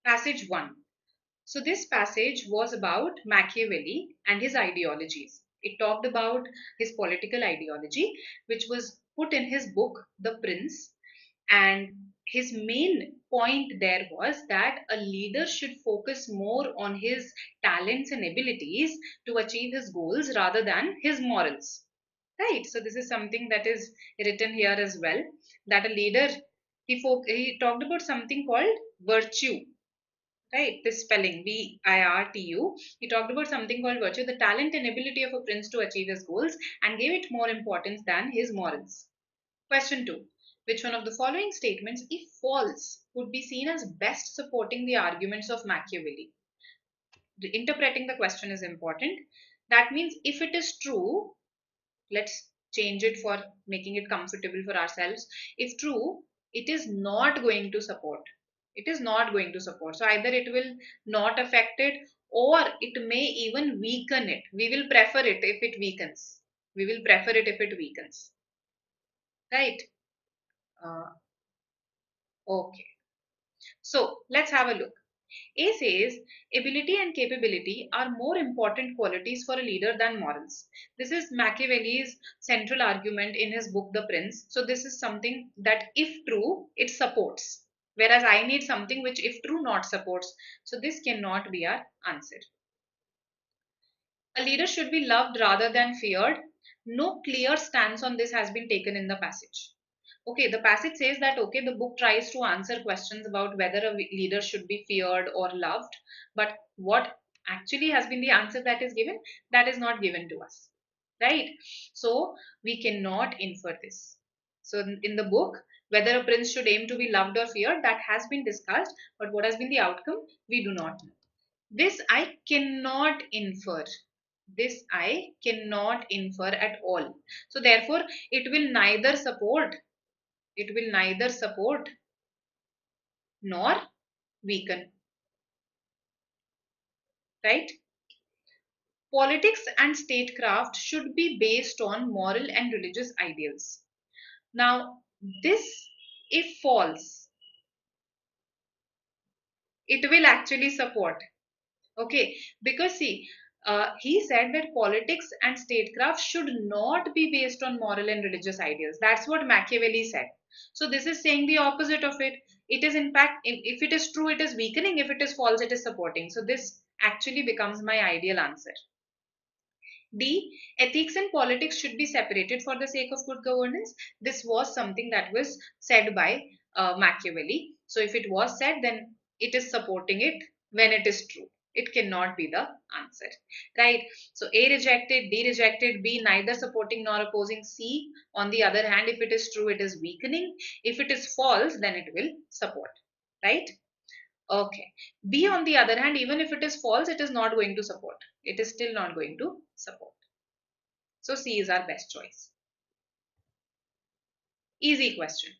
Passage 1. So this passage was about Machiavelli and his ideologies. It talked about his political ideology, which was put in his book, The Prince. And his main point there was that a leader should focus more on his talents and abilities to achieve his goals rather than his morals. Right? So this is something that is written here as well, that a leader, he talked about something called virtue. Right, this spelling VIRTU. He talked about something called virtue, the talent and ability of a prince to achieve his goals, and gave it more importance than his morals. Question 2. Which one of the following statements, if false, would be seen as best supporting the arguments of Machiavelli? Interpreting the question is important. That means if it is true, let's change it for making it comfortable for ourselves. If true, it is not going to support. It is not going to support. So either it will not affect it, or it may even weaken it. We will prefer it if it weakens. We will prefer it if it weakens. Right? Uh, okay. So let's have a look. A says ability and capability are more important qualities for a leader than morals. This is Machiavelli's central argument in his book The Prince. So this is something that if true, it supports. Whereas I need something which if true not supports. So this cannot be our answer. A leader should be loved rather than feared. No clear stance on this has been taken in the passage. Okay, the passage says that, okay, the book tries to answer questions about whether a leader should be feared or loved, but what actually has been the answer that is given, that is not given to us, right? So we cannot infer this. So in the book, whether a prince should aim to be loved or feared, that has been discussed, but what has been the outcome, we do not know. This I cannot infer. This I cannot infer at all. So therefore, it will neither support nor weaken, right? Politics and statecraft should be based on moral and religious ideals. Now, this, if false, it will actually support. Okay, because see, he said that politics and statecraft should not be based on moral and religious ideals. That's what Machiavelli said. So this is saying the opposite of it. It is in fact, if it is true, it is weakening. If it is false, it is supporting. So this actually becomes my ideal answer. D. Ethics and politics should be separated for the sake of good governance. This was something that was said by Machiavelli. So if it was said, then it is supporting it when it is true. It cannot be the answer, right? So A rejected, D rejected, B neither supporting nor opposing, C on the other hand, if it is true, it is weakening. If it is false, then it will support, right? Okay. B on the other hand, even if it is false, it is not going to support. It is still not going to support. So C is our best choice. Easy question.